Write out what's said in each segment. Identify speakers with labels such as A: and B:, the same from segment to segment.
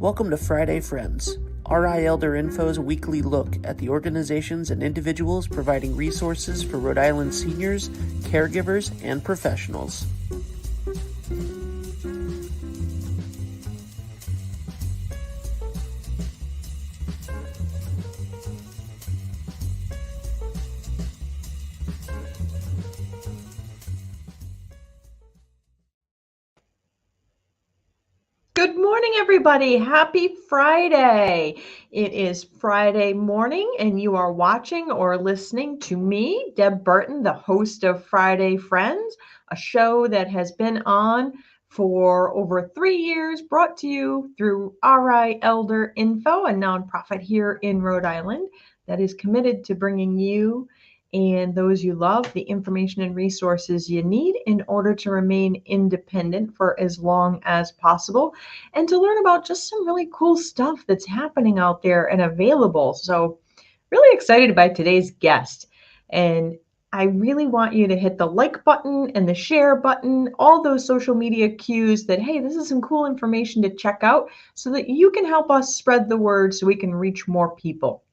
A: Welcome to Friday Friends, RI Elder Info's weekly look at the organizations and individuals providing resources for Rhode Island seniors, caregivers, and professionals.
B: Good morning, everybody. Happy Friday. It is Friday morning, and you are watching or listening to me, Deb Burton, the host of Friday Friends, a show that has been on for over 3 years, brought to you through RI Elder Info, a nonprofit here in Rhode Island that is committed to bringing you and those you love the information and resources you need in order to remain independent for as long as possible and to learn about just some really cool stuff that's happening out there and available. So really excited by today's guest. And I really want you to hit the like button and the share button, all those social media cues that, hey, this is some cool information to check out so that you can help us spread the word so we can reach more people.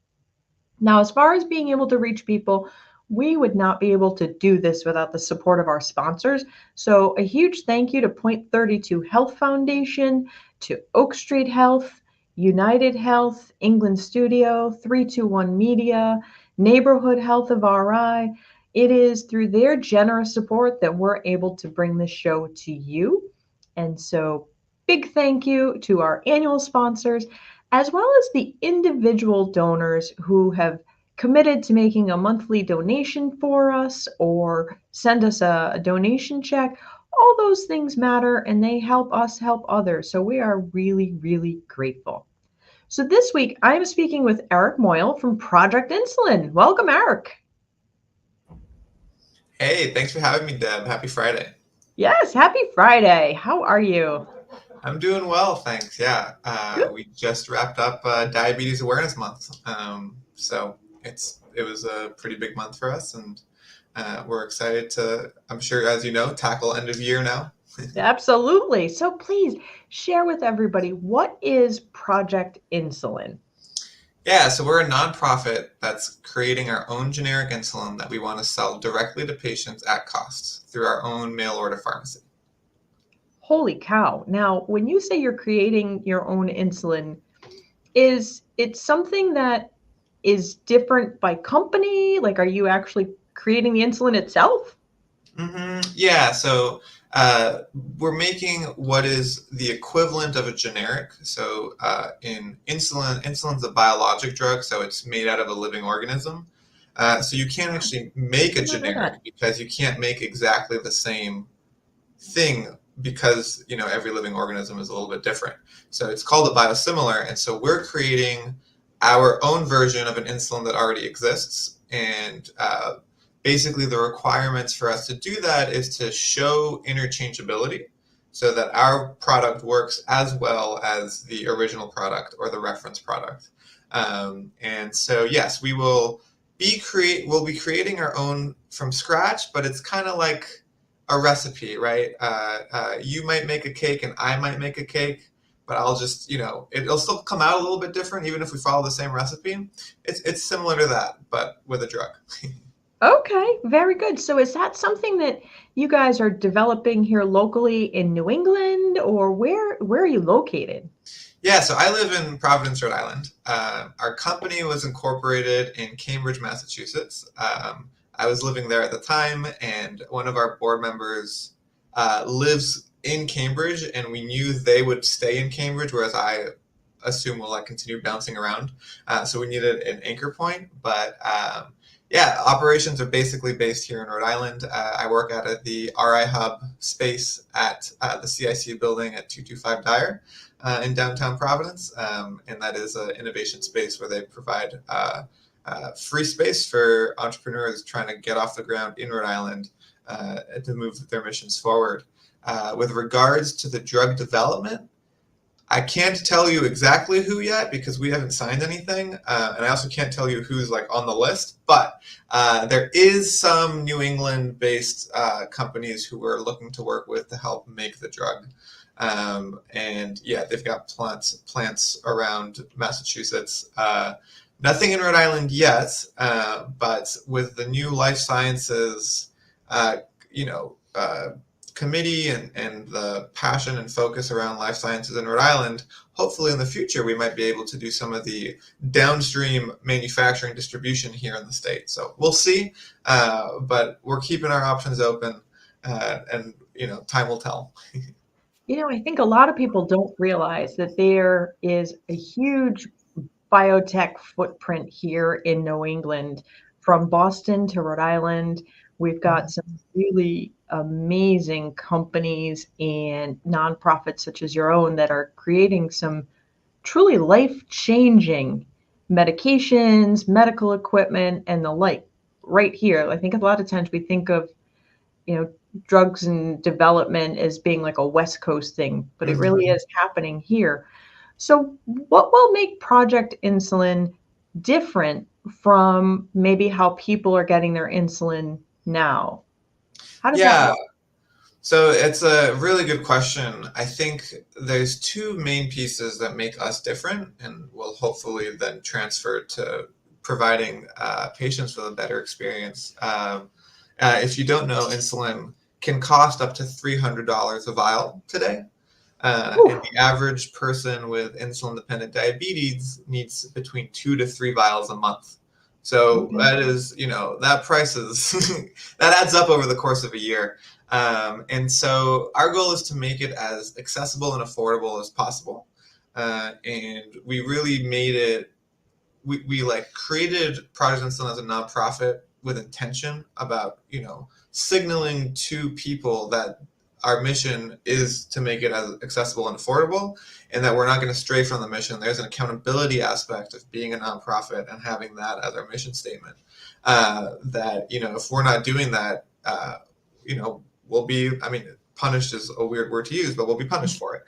B: Now, as far as being able to reach people, we would not be able to do this without the support of our sponsors. So a huge thank you to Point 32 Health Foundation, to Oak Street Health, United Health, England Studio, 321 Media, Neighborhood Health of RI. It is through their generous support that we're able to bring this show to you. And so big thank you to our annual sponsors, as well as the individual donors who have committed to making a monthly donation for us or send us a donation check. All those things matter and they help us help others. So we are really, really grateful. So this week I am speaking with Eric Moyal from Project Insulin. Welcome, Eric.
C: Hey, thanks for having me, Deb. Happy Friday.
B: Yes, happy Friday. How are you?
C: I'm doing well, thanks. Yeah, we just wrapped up Diabetes Awareness Month, so it was a pretty big month for us, and we're excited to, I'm sure, as you know, tackle end of year now.
B: Absolutely. So please share with everybody, what is Project Insulin?
C: Yeah, so we're a nonprofit that's creating our own generic insulin that we want to sell directly to patients at cost through our own mail order pharmacy.
B: Holy cow. Now, when you say you're creating your own insulin, is it something that is different by company? Like, are you actually creating the insulin itself?
C: Yeah, so we're making what is the equivalent of a generic. So in insulin's a biologic drug, so it's made out of a living organism. So you can't actually make a generic because you can't make exactly the same thing because, you know, every living organism is a little bit different. So it's called a biosimilar, and so we're creating our own version of an insulin that already exists. And basically the requirements for us to do that is to show interchangeability so that our product works as well as the original product or the reference product. And so, yes, we'll be creating our own from scratch, but it's kind of like a recipe, right? You might make a cake and I might make a cake, but I'll just, you know, it'll still come out a little bit different even if we follow the same recipe. It's similar to that, but with a drug.
B: Okay, very good. So is that something that you guys are developing here locally in New England, or where are you located?
C: Yeah, so I live in Providence, Rhode Island. Our company was incorporated in Cambridge, Massachusetts. I was living there at the time, and one of our board members lives in Cambridge, and we knew they would stay in Cambridge, whereas I assume we'll continue bouncing around. So we needed an anchor point, but yeah, operations are basically based here in Rhode Island. I work out at the RI Hub space at the CIC building at 225 Dyer in downtown Providence, and that is an innovation space where they provide free space for entrepreneurs trying to get off the ground in Rhode Island to move their missions forward. With regards to the drug development, I can't tell you exactly who yet because we haven't signed anything, and I also can't tell you who's on the list, but there is some New England-based companies who we're looking to work with to help make the drug. And yeah, they've got plants around Massachusetts. Nothing in Rhode Island yet, but with the new life sciences, you know, committee and the passion and focus around life sciences in Rhode Island, hopefully in the future we might be able to do some of the downstream manufacturing distribution here in the state. So we'll see, but we're keeping our options open, and time will tell.
B: I think a lot of people don't realize that there is a huge biotech footprint here in New England, from Boston to Rhode Island. We've got some really amazing companies and nonprofits such as your own that are creating some truly life-changing medications, medical equipment, and the like right here. I think a lot of times we think of, drugs and development as being like a West Coast thing, but it really is happening here. So what will make Project Insulin different from maybe how people are getting their insulin now? How does that
C: Yeah,
B: work?
C: so it's a really good question. I think there's two main pieces that make us different and will hopefully then transfer to providing patients with a better experience. If you don't know, insulin can cost up to $300 a vial today. And the average person with insulin-dependent diabetes needs between 2 to 3 vials a month. So that is, that price is that adds up over the course of a year. And so our goal is to make it as accessible and affordable as possible. And we really made it. We like created Project Insulin as a nonprofit with intention about signaling to people that our mission is to make it as accessible and affordable, and that we're not going to stray from the mission. There's an accountability aspect of being a nonprofit and having that as our mission statement. That if we're not doing that, we'll be. I mean, punished is a weird word to use, but we'll be punished for it.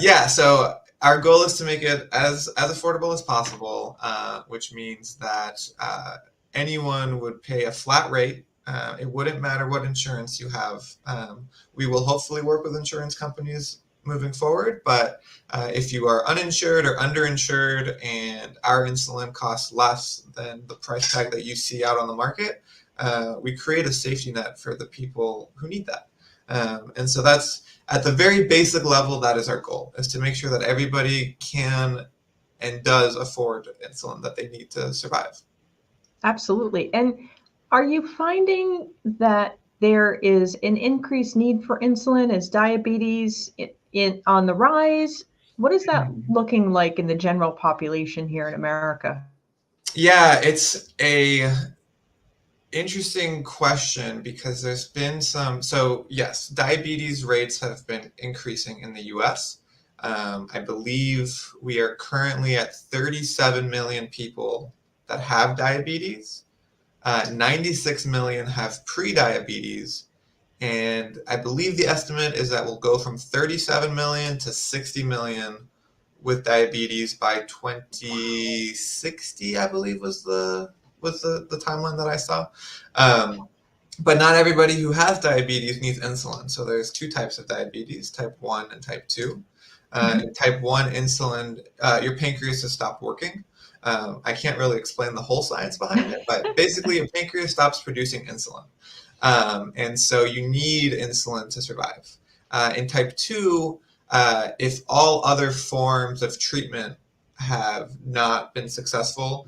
C: Yeah. So our goal is to make it as affordable as possible, which means that anyone would pay a flat rate. It wouldn't matter what insurance you have. We will hopefully work with insurance companies moving forward, but if you are uninsured or underinsured and our insulin costs less than the price tag that you see out on the market, we create a safety net for the people who need that. And so that's at the very basic level, that is our goal, is to make sure that everybody can and does afford insulin that they need to survive.
B: Absolutely. And are you finding that there is an increased need for insulin? Is diabetes on the rise? What is that looking like in the general population here in America?
C: Yeah, it's a interesting question because there's been so yes, diabetes rates have been increasing in the US. I believe we are currently at 37 million people that have diabetes. 96 million have pre-diabetes, and I believe the estimate is that we'll go from 37 million to 60 million with diabetes by 2060, I believe was the timeline that I saw. But not everybody who has diabetes needs insulin. So there's two types of diabetes, type 1 and type 2. In type 1 insulin, your pancreas has stopped working. I can't really explain the whole science behind it, but basically your pancreas stops producing insulin. And so you need insulin to survive. In type 2, if all other forms of treatment have not been successful,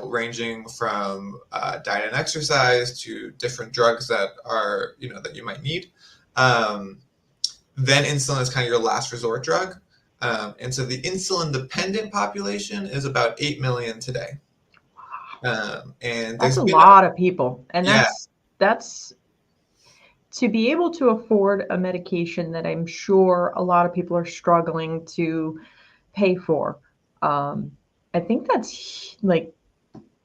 C: ranging from diet and exercise to different drugs that are, that you might need, then insulin is kind of your last resort drug. And so the insulin-dependent population is about 8 million today. And
B: That's
C: there's
B: a
C: been
B: lot of people. And
C: yeah.
B: that's to be able to afford a medication that I'm sure a lot of people are struggling to pay for. I think that's like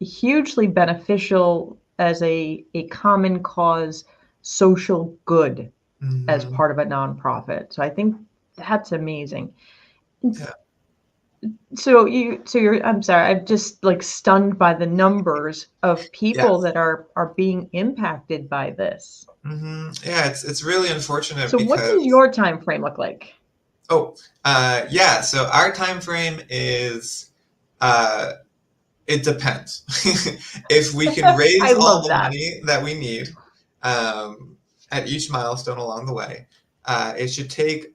B: hugely beneficial as a common cause social good as part of a nonprofit. So I think that's amazing.
C: Yeah.
B: I'm sorry, I'm just like stunned by the numbers of people
C: Yes.
B: that are being impacted by this.
C: Yeah, it's really unfortunate
B: So what does
C: because
B: your time frame look like?
C: oh, yeah. So our time frame is uh, it depends. If we can raise
B: I
C: all
B: love
C: the
B: that.
C: money that we need um, at each milestone along the way, it should take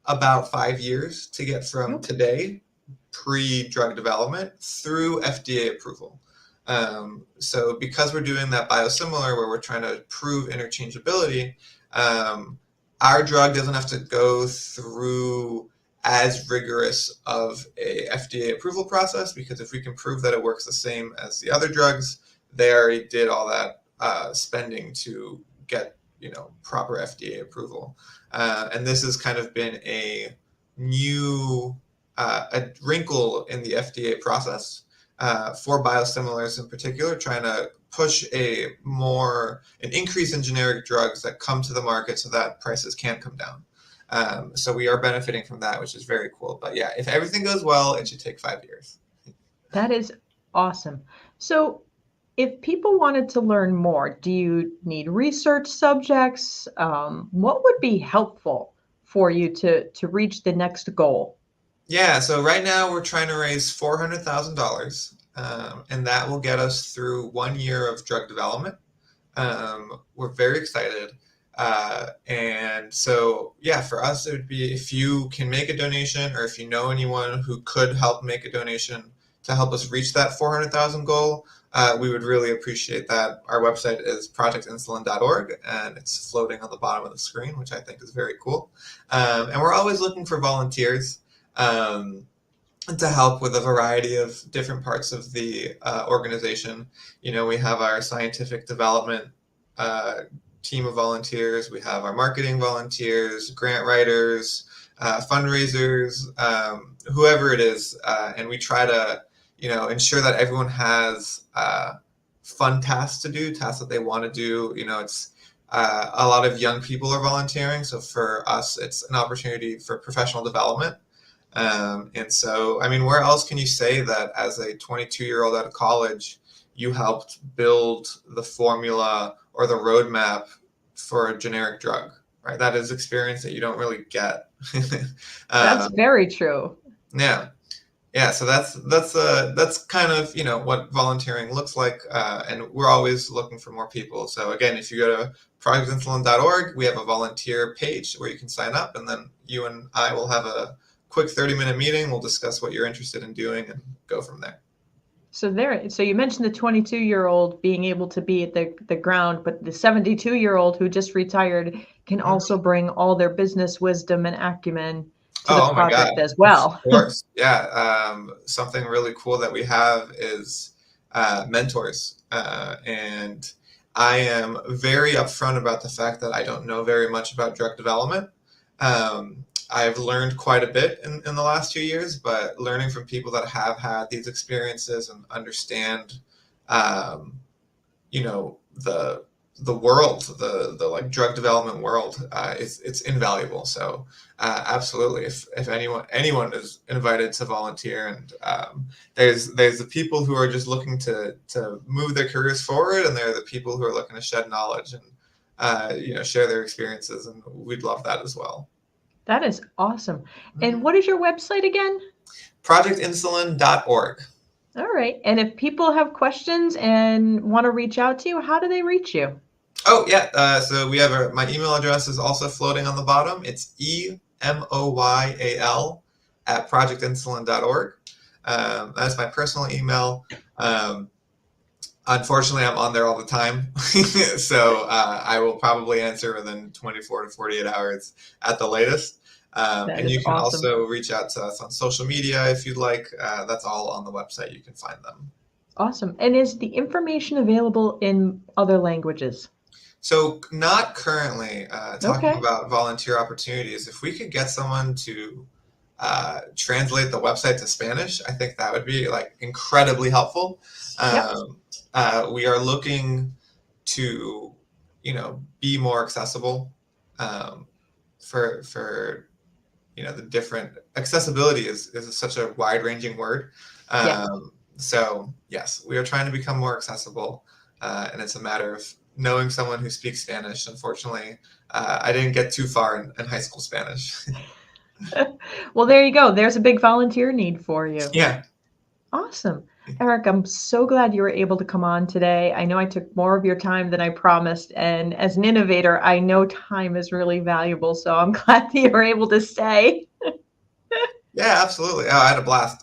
C: about 5 years to get from
B: Okay.
C: today, pre-drug development, through FDA approval. So because we're doing that biosimilar where we're trying to prove interchangeability, um, our drug doesn't have to go through as rigorous of a FDA approval process, because if we can prove that it works the same as the other drugs, they already did all that spending to get proper FDA approval. And this has kind of been a new a wrinkle in the FDA process for biosimilars in particular, trying to push an increase in generic drugs that come to the market so that prices can come down. So we are benefiting from that, which is very cool. But yeah, if everything goes well, it should take 5 years.
B: That is awesome. So if people wanted to learn more, do you need research subjects? What would be helpful for you to reach the next goal?
C: Yeah, so right now we're trying to raise $400,000, and that will get us through 1 year of drug development. We're very excited. And so, yeah, for us, it would be if you can make a donation, or if you know anyone who could help make a donation to help us reach that 400,000 goal, we would really appreciate that. Our website is projectinsulin.org, and it's floating on the bottom of the screen, which I think is very cool. And we're always looking for volunteers. Um, to help with a variety of different parts of the organization. We have our scientific development uh, team of volunteers, we have our marketing volunteers, grant writers, fundraisers, whoever it is, and we try to, ensure that everyone has fun tasks to do, tasks that they want to do. It's a lot of young people are volunteering, so for us, it's an opportunity for professional development. And so, I mean, where else can you say that as a 22-year-old out of college, you helped build the formula or the roadmap for a generic drug, right? That is experience that you don't really get.
B: That's
C: um,
B: very true.
C: yeah, yeah. So that's kind of what volunteering looks like, and we're always looking for more people. So again, if you go to projectinsulin.org, we have a volunteer page where you can sign up, and then you and I will have a quick 30-minute meeting. We'll discuss what you're interested in doing and go from there.
B: So you mentioned the 22-year-old being able to be at the ground, but the 72-year-old who just retired can
C: Mhm.
B: also bring all their business wisdom and acumen to the
C: Oh my God,
B: project as
C: of
B: well.
C: course. Yeah. Something really cool that we have is mentors. And I am very upfront about the fact that I don't know very much about drug development. I've learned quite a bit in the last 2 years, but learning from people that have had these experiences and understand, um, the world, the like drug development world, it's invaluable. So absolutely, if anyone is invited to volunteer, and there's the people who are just looking to move their careers forward, and there are the people who are looking to shed knowledge and share their experiences, and we'd love that as well.
B: That is awesome. And
C: Mhm.
B: what is your website again?
C: Projectinsulin.org.
B: All right. And if people have questions and want to reach out to you, how do they reach you?
C: Oh yeah, so we have my email address is also floating on the bottom. It's EMOYAL at projectinsulin.org. That's my personal email. Um, Unfortunately, I'm on there all the time, so I will probably answer within 24 to 48 hours at the latest.
B: That
C: And
B: is
C: you can
B: awesome.
C: also reach out to us on social media if you'd like. That's all on the website. You can find them.
B: Awesome. And is the information available in other languages?
C: So, not currently talking
B: Okay.
C: about volunteer opportunities. If we could get someone to translate the website to Spanish, I think that would be like incredibly helpful.
B: Yep.
C: We are looking to, be more accessible um, for the different accessibility is such a wide-ranging word.
B: Yeah.
C: So yes, we are trying to become more accessible, and it's a matter of knowing someone who speaks Spanish. Unfortunately, I didn't get too far in high school Spanish.
B: Well, there you go. There's a big volunteer need for you.
C: Yeah.
B: Awesome. Eric, I'm so glad you were able to come on today. I know I took more of your time than I promised. And as an innovator, I know time is really valuable. So I'm glad that you were able to stay.
C: Yeah, absolutely. Oh, I had a blast.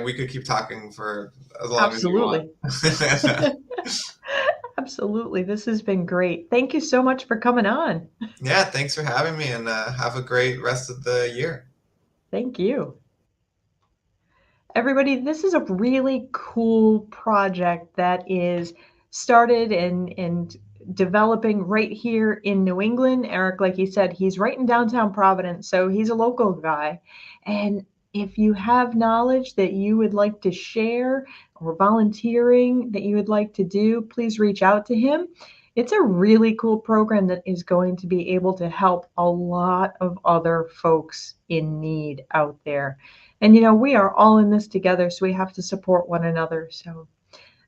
C: We could keep talking for as long as you want.
B: Absolutely. This has been great. Thank you so much for coming on.
C: Yeah, thanks for having me, and have a great rest of the year.
B: Thank you. Everybody, this is a really cool project that is started and developing right here in New England. Eric, like he said, he's right in downtown Providence, so he's a local guy. And if you have knowledge that you would like to share or volunteering that you would like to do, please reach out to him. It's a really cool program that is going to be able to help a lot of other folks in need out there. And, we are all in this together, so we have to support one another. So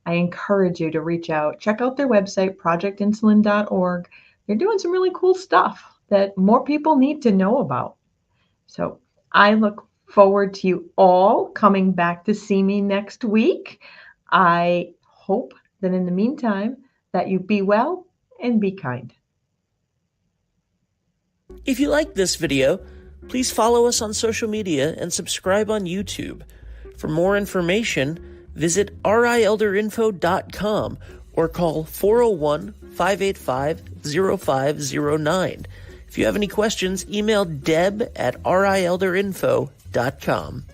B: I encourage you to reach out. Check out their website, projectinsulin.org. They're doing some really cool stuff that more people need to know about. So I look forward to you all coming back to see me next week. I hope that in the meantime that you be well and be kind.
A: If you liked this video, please follow us on social media and subscribe on YouTube. For more information, visit rielderinfo.com or call 401-585-0509. If you have any questions, email deb@rielderinfo.com.